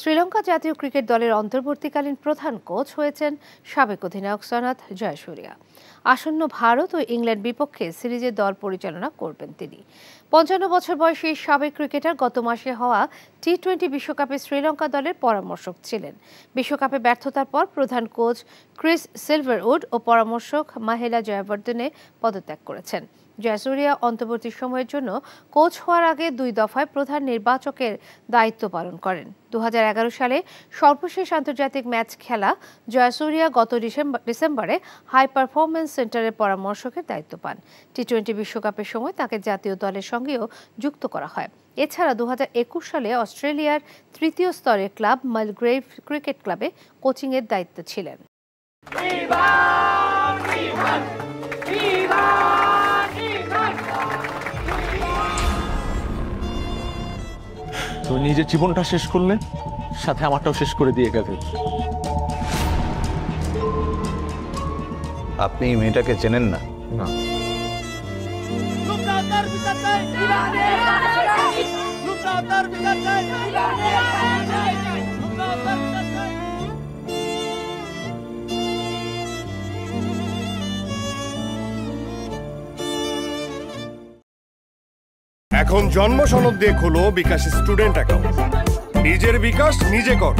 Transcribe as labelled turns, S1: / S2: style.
S1: শ্রীলঙ্কা জাতীয় ক্রিকেট দলের অন্তর্বর্তীকালীন প্রধান কোচ হয়েছেন সাবেক অধিনায়ক সৈয়দ জয়াসুরিয়া। আসন্ন ভারত ও ইংল্যান্ড বিপক্ষে সিরিজে দল পরিচালনা করবেন তিনি। ৫৫ বছর বয়সী সাবেক ক্রিকেটার গত মাসে হওয়া টি-20 বিশ্বকাপে শ্রীলঙ্কা দলের পরামর্শক ছিলেন। বিশ্বকাপে ব্যর্থতার পর প্রধান কোচ ক্রিস সিলভারউড ও পরামর্শক মাহেলা জয়াবর্ধনে পদত্যাগ করেছেন। জয়াসুরিয়া অন্তর্বর্তী সময়ের জন্য কোচ হওয়ার আগে ২ দফায় প্রধান নির্বাচকের দায়িত্ব পালন করেন। ২০১১ সালে সর্বশেষ আন্তর্জাতিক ম্যাচ খেলা জয়াসুরিয়া গত ডিসেম্বরে হাই পারফরম্যান্স সেন্টারের পরামর্শকের দায়িত্ব পান। টি-20 বিশ্বকাপের সময় তাকে জাতীয় দলের সঙ্গেও যুক্ত করা হয়। এছাড়া ২০২১ সালে অস্ট্রেলিয়ার তৃতীয় স্তরের ক্লাব মালগ্রেভ ক্রিকেট ক্লাবে কোচিংয়ের দায়িত্বে ছিলেন।
S2: তুমি নিজের জীবনটা শেষ করলে, সাথে আমারটাও শেষ করে দিয়ে গেলে।
S3: আপনি এই মেয়েটাকে চেনেন না?
S2: না।
S4: এখন জন্ম সনদ দিয়ে খোলো বিকাশ স্টুডেন্ট অ্যাকাউন্ট। নিজের বিকাশ নিজে কর।